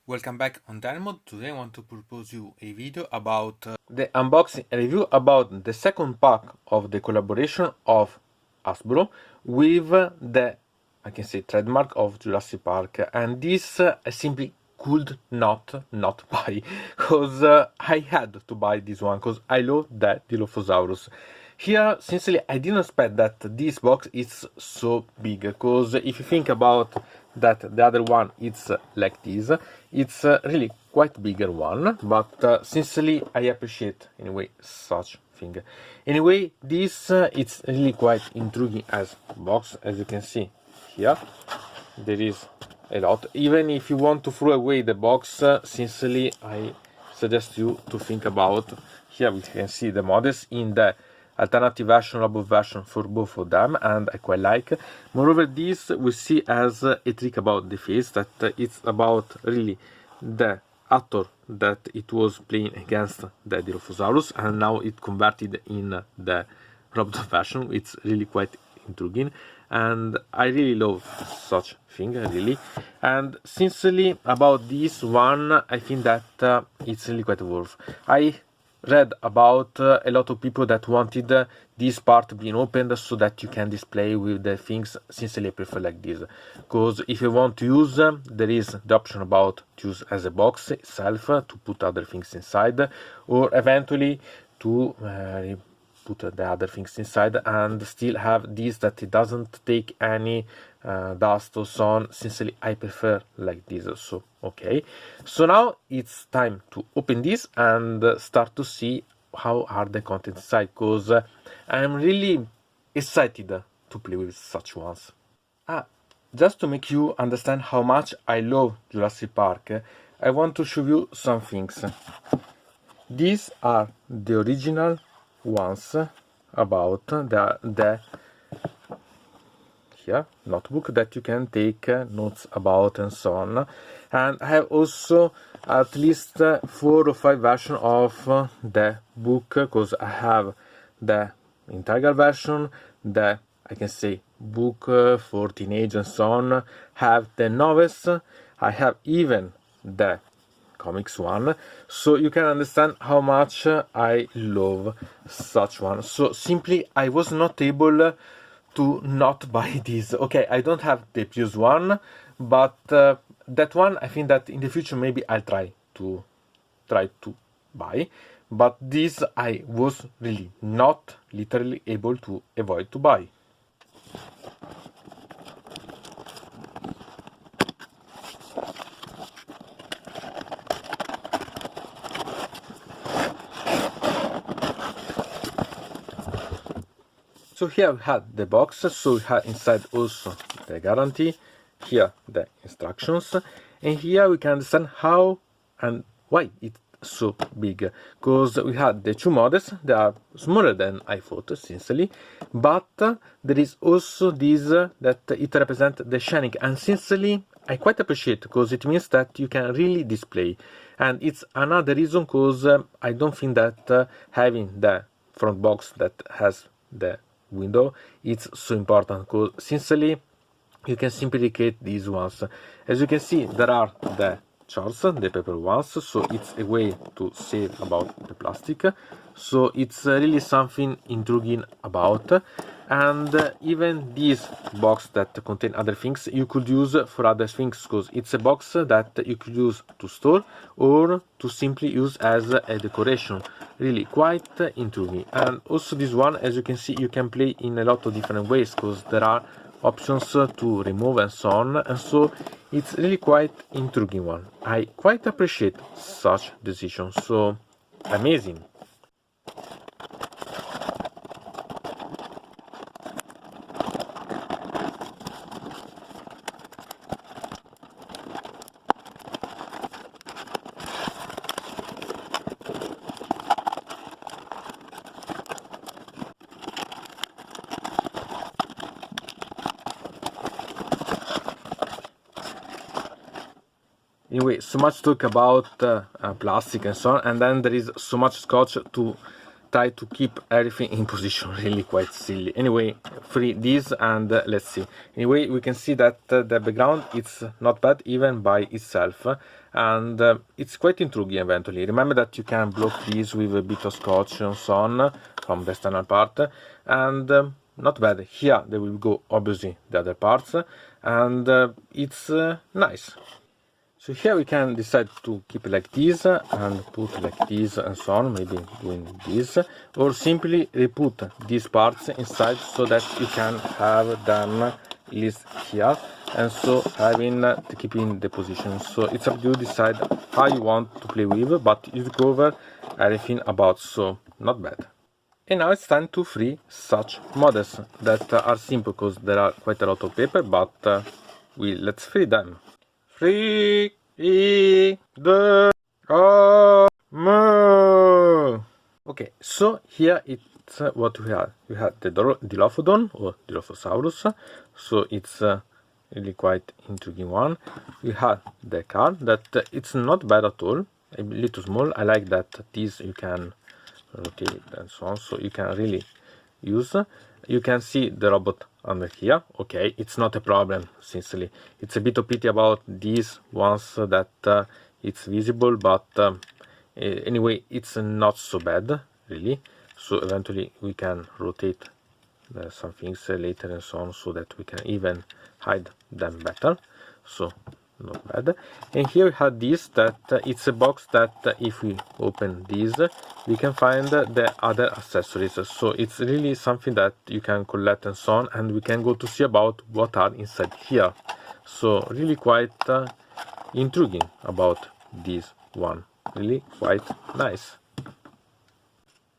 Welcome back on Dynamod. Today I want to propose you a video about the unboxing and review about the second pack of the collaboration of Hasbro with the, I can say, trademark of Jurassic Park. And this I simply could not buy, because I had to buy this one because I love the Dilophosaurus. Here, sincerely, I didn't expect that this box is so big, because if you think about that the other one it's like this, it's really quite bigger one, but sincerely I appreciate anyway such thing. Anyway, this it's really quite intriguing as box. As you can see here, there is a lot. Even if you want to throw away the box, sincerely I suggest you to think about. Here we can see the models in the alternative version, robot version for both of them, and I quite like. Moreover, this we see as a trick about the face, that it's about really the actor that it was playing against the Dilophosaurus, and now it converted in the robot version. It's really quite intriguing, and I really love such thing, really. And sincerely about this one, I think that it's really quite worth. I read about a lot of people that wanted this part being opened so that you can display with the things. Sincerely I prefer like this, because if you want to use, there is the option about to use as a box itself to put other things inside, or eventually to put the other things inside and still have this that it doesn't take any dust or so on. Sincerely I prefer like this. So okay, so now it's time to open this and start to see how are the contents inside, because I'm really excited to play with such ones. Just to make you understand how much I love Jurassic Park, I want to show you some things. These are the original ones about the here notebook that you can take notes about and so on. And I have also at least 4 or 5 versions of the book, because I have the entire version, the, I can say, book for teenage and so on, have the novels, I have even the comics one, so you can understand how much I love such one. So simply I was not able to not buy this. Okay, I don't have the previous one, but that one I think that in the future maybe I'll try to buy, but this I was really not literally able to avoid to buy. So here we had the box, so we had inside also the guarantee, here the instructions, and here we can understand how and why it's so big, because we had the 2 models. They are smaller than I thought, sincerely, but there is also this that it represents the shining, and sincerely I quite appreciate, because it means that you can really display, and it's another reason because I don't think that having the front box that has the window it's so important, because sincerely you can simply create these ones. As you can see, there are the charts, the paper ones, so it's a way to save about the plastic, so it's really something intriguing about. And even this box that contain other things you could use for other things, because it's a box that you could use to store or to simply use as a decoration. Really quite intriguing. And also this one, as you can see, you can play in a lot of different ways, because there are options to remove and so on, and so it's really quite intriguing one. I quite appreciate such decisions, so amazing. Anyway, so much talk about plastic and so on, and then there is so much scotch to try to keep everything in position, really quite silly. Anyway, free this and let's see. Anyway, we can see that the background it's not bad even by itself, and it's quite intriguing eventually. Remember that you can block these with a bit of scotch and so on from the external part, and not bad. Here they will go obviously the other parts, and it's nice. So here we can decide to keep it like this and put like this and so on, maybe doing this, or simply re-put these parts inside so that you can have them list here, and so having to keep in the position. So it's up to you to decide how you want to play with, but you cover everything about, so not bad. And now it's time to free such models that are simple because there are quite a lot of paper, but let's free them. Free the Okay, so here it's what we have. We have the Dilophodon or Dilophosaurus, so it's really quite intriguing one. We have the card that it's not bad at all, a little small. I like that this you can rotate and so on, so you can really use. You can see the robot under here. Okay, it's not a problem, sincerely. It's a bit of pity about these ones that it's visible, but anyway, it's not so bad, really. So eventually we can rotate some things later and so on, so that we can even hide them better. So not bad. And here we have this, that it's a box that if we open this we can find the other accessories, so it's really something that you can collect and so on, and we can go to see about what are inside here. So really quite intriguing about this one, really quite nice.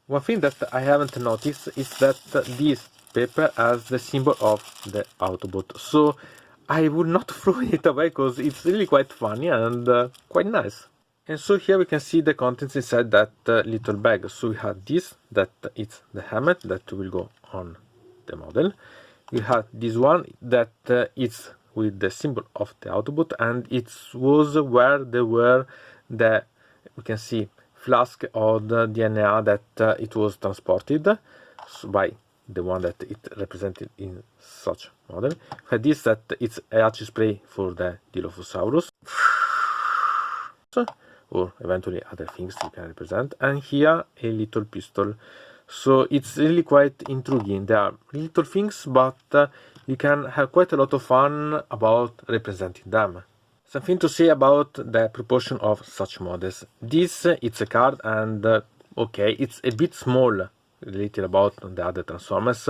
One thing that I haven't noticed is that this paper has the symbol of the Autobot, so I would not throw it away because it's really quite funny and quite nice. And so here we can see the contents inside that little bag. So we have this, that it's the helmet that will go on the model. We have this one that it's with the symbol of the Autobot, and it was where there were the, we can see, flask of the DNA that it was transported by the one that it represented in such model. For this, that it's a hatch spray for the Dilophosaurus, or eventually other things you can represent, and here a little pistol. So it's really quite intriguing. There are little things, but you can have quite a lot of fun about representing them. Something to say about the proportion of such models. This it's a card, and okay, it's a bit small related about the other Transformers,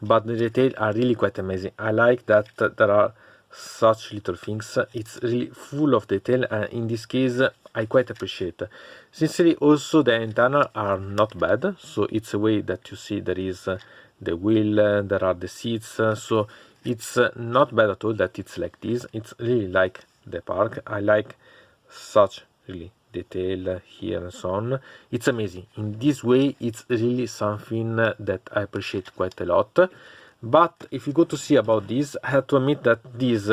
but the details are really quite amazing. I like that there are such little things. It's really full of detail, and in this case I quite appreciate. Sincerely, also the internal are not bad, so it's a way that you see there is the wheel, there are the seats, so it's not bad at all that it's like this. It's really like the park. I like such really detail here and so on. It's amazing. In this way it's really something that I appreciate quite a lot. But if you go to see about this, I have to admit that this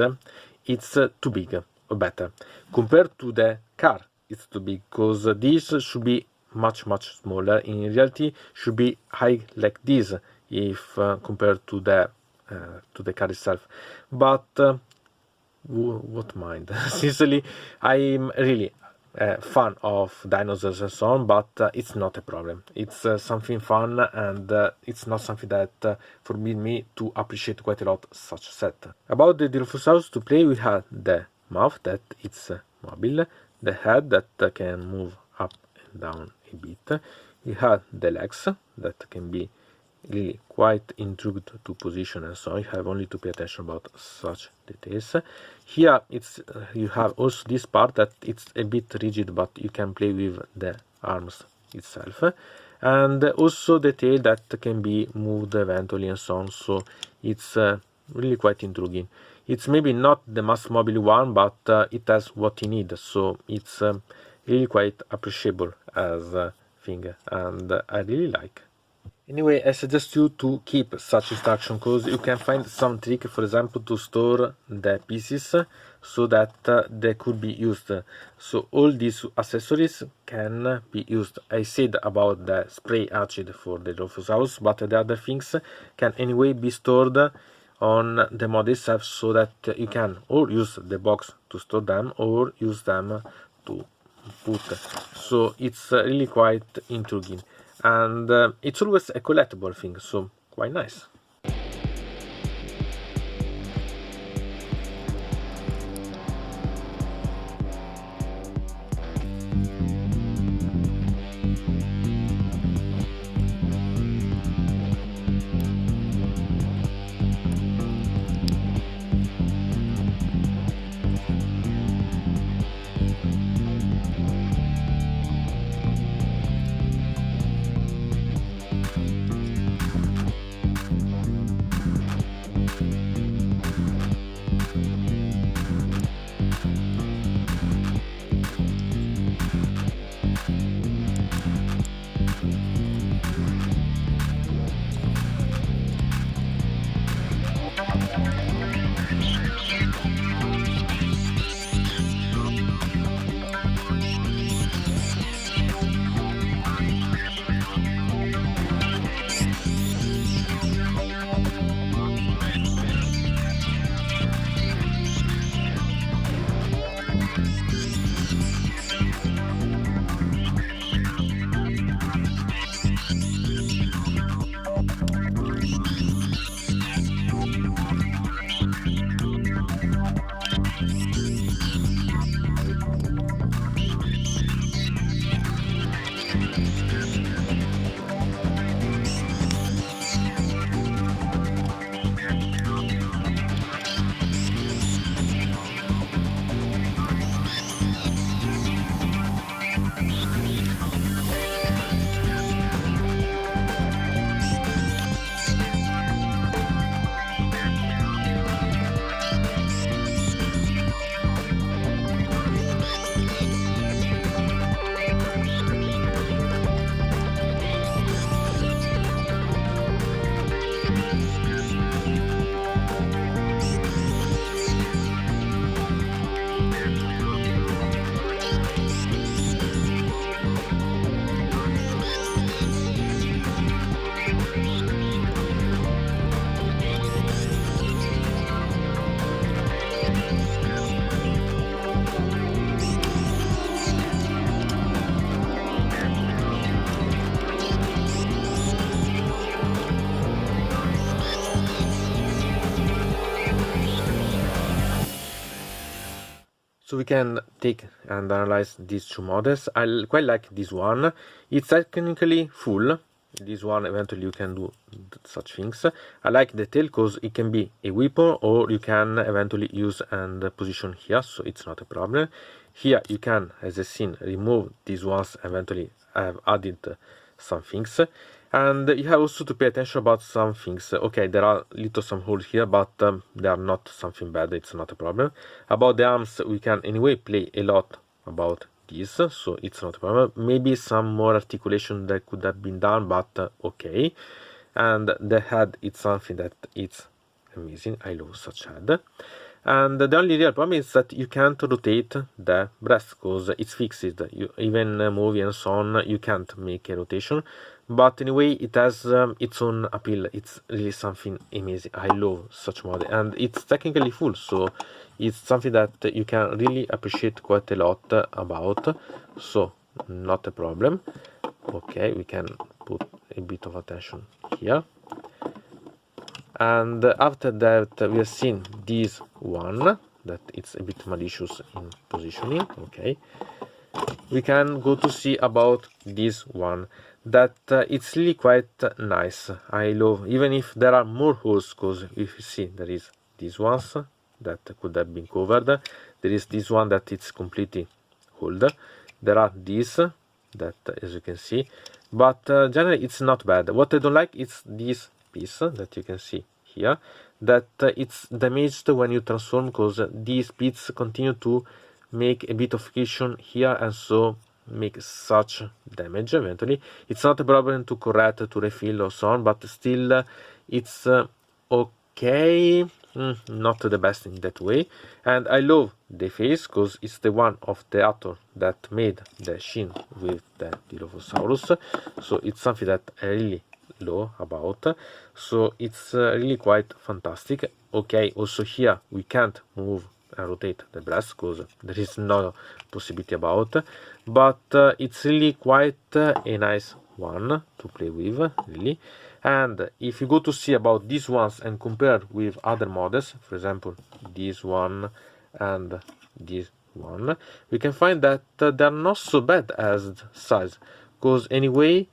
it's too big, or better compared to the car. It's too big, because this should be much smaller. In reality should be high like this if compared to the car itself. But what mind. Sincerely, I'm really fan of dinosaurs and so on, but it's not a problem. It's something fun, and it's not something that forbid me to appreciate quite a lot such set. About the Dilophosaurus to play, we have the mouth that it's mobile, the head that can move up and down a bit. We have the legs that can be really quite intrigued to position and so on. You have only to pay attention about such details. Here it's you have also this part that it's a bit rigid, but you can play with the arms itself, and also the tail that can be moved eventually and so on. So it's really quite intriguing. It's maybe not the most mobile one, but it has what you need, so it's really quite appreciable as a thing, and I really like. Anyway, I suggest you to keep such instruction because you can find some trick, for example, to store the pieces so that they could be used. So all these accessories can be used. I said about the spray acid for the Dilophosaurus, but the other things can anyway be stored on the mod itself so that you can or use the box to store them or use them to put. So it's really quite intriguing. And it's always a collectible thing, so quite nice. So we can take and analyze these two models. I quite like this one. It's technically full. This one eventually you can do such things. I like the tail because it can be a weapon or you can eventually use and position here, so it's not a problem. Here you can, as I seen, remove these ones. Eventually I have added some things. And you have also to pay attention about some things. Okay, there are little some holes here, but they are not something bad, it's not a problem. About the arms, we can anyway play a lot about this, so it's not a problem. Maybe some more articulation that could have been done, but okay. And the head, it's something that it's amazing. I love such head. And the only real problem is that you can't rotate the breast because it's fixed. You, even movie and so on, you can't make a rotation. But anyway, it has its own appeal. It's really something amazing. I love such model, and it's technically full, so it's something that you can really appreciate quite a lot about. So not a problem. Okay, we can put a bit of attention here. And after that, we have seen this one that it's a bit malicious in positioning. Okay, we can go to see about this one that it's really quite nice. I love, even if there are more holes, because if you see there is these ones that could have been covered, there is this one that it's completely holed, there are these that, as you can see, but generally it's not bad. What I don't like is this piece that you can see here, that it's damaged when you transform, because these bits continue to make a bit of friction here, and so make such damage eventually. It's not a problem to correct, to refill or so on, but still it's okay, not the best in that way. And I love the face because it's the one of the author that made the shin with the Dilophosaurus, so it's something that I really love about, so it's really quite fantastic. Okay, also here we can't move and rotate the breast because there is no possibility about, but it's really quite a nice one to play with, really. And if you go to see about these ones and compare with other models, for example this one and this one, we can find that they're not so bad as size, because anyway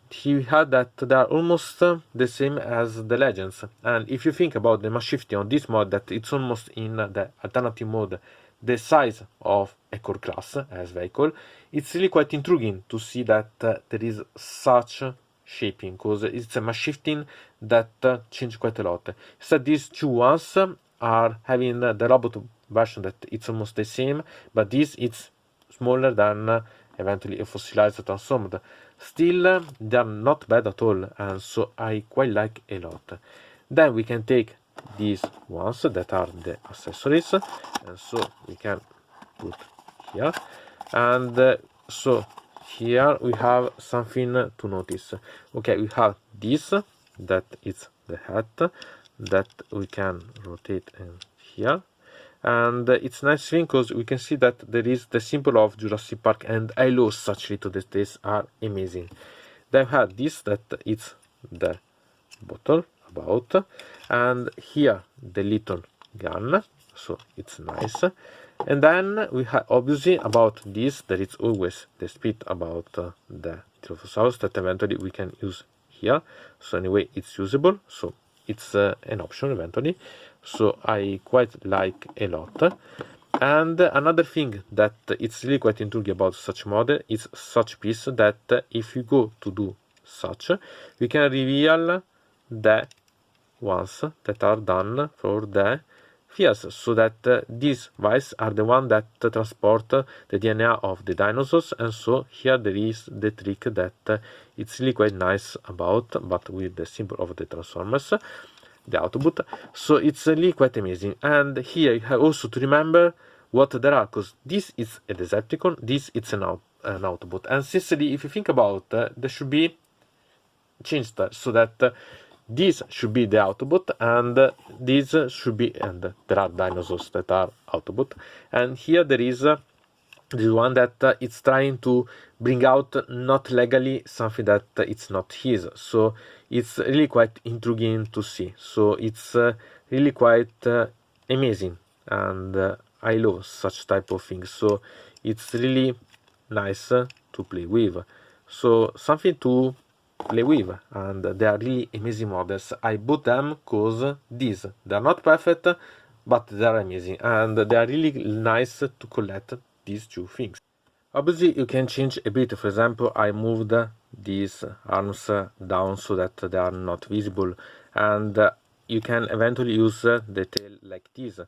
he had that they are almost the same as the Legends. And if you think about the mass shifting on this mod, that it's almost in the alternative mode the size of a core class as vehicle, it's really quite intriguing to see that there is such shaping, because it's a mass shifting that changed quite a lot. So these two ones are having the robot version that it's almost the same, but this it's smaller than eventually a fossilized transformed. Still they are not bad at all, and so I quite like a lot. Then we can take these ones that are the accessories, and so we can put here, and so here we have something to notice. Okay, we have this, that is the hat that we can rotate in here, and it's nice thing because we can see that there is the symbol of Jurassic Park, and I love such little details, are amazing. Then we have this, that it's the bottle about, and here the little gun, so it's nice. And then we have obviously about this, that it's always the speed about the Dilophosaurus that eventually we can use here. So anyway, it's usable, so it's an option eventually, so I quite like a lot. And another thing that it's really quite intriguing about such model is such piece, that if you go to do such, we can reveal the ones that are done for the fears, so that these vials are the one that transport the DNA of the dinosaurs. And so here there is the trick that it's really quite nice about, but with the symbol of the Transformers, the Autobot, so it's really quite amazing. And here you have also to remember what there are, because this is a Decepticon, this it's an Autobot, and sincerely if you think about there should be changed so that this should be the Autobot, and this should be, and there are dinosaurs that are Autobot, and here there is this one that it's trying to bring out not legally something that it's not his, so it's really quite intriguing to see. So it's really quite amazing, and I love such type of things, so it's really nice to play with, so something to play with. And they are really amazing models. I bought them because these, they are not perfect, but they are amazing, and they are really nice to collect these two things. Obviously you can change a bit. For example, I moved these arms down so that they are not visible, and you can eventually use the tail like this,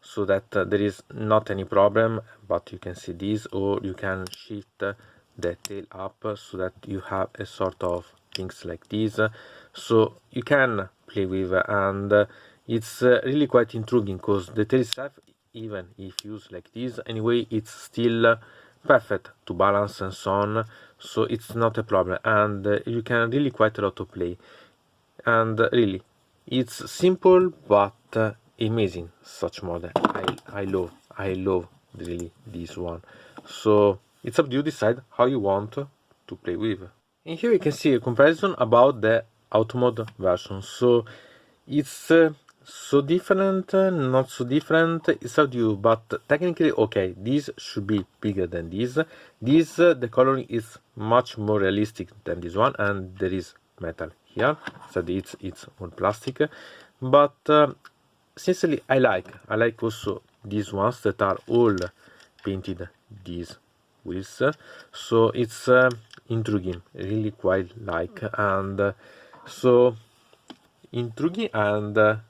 so that there is not any problem, but you can see this, or you can shift the tail up so that you have a sort of things like this, so you can play with, and it's really quite intriguing because the tail itself, even if used like this anyway, it's still perfect to balance and so on, so it's not a problem, and you can really quite a lot to play. And really it's simple but amazing, such model. I love really this one, so it's up to you decide how you want to play with. And here you can see a comparison about the automod version, so it's so different, not so different, it's up to you, but technically okay, this should be bigger than this. This the coloring is much more realistic than this one, and there is metal here, so it's all plastic, but sincerely I like also these ones that are all painted these wheels, so it's intriguing, really quite like, and so intriguing and to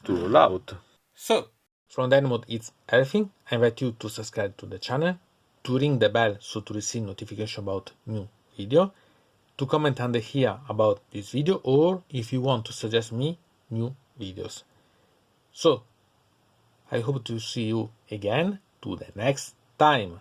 roll out. So from that mode it's everything. I invite you to subscribe to the channel, to ring the bell so to receive notification about new video, to comment under here about this video, or if you want to suggest me new videos. So I hope to see you again to the next time.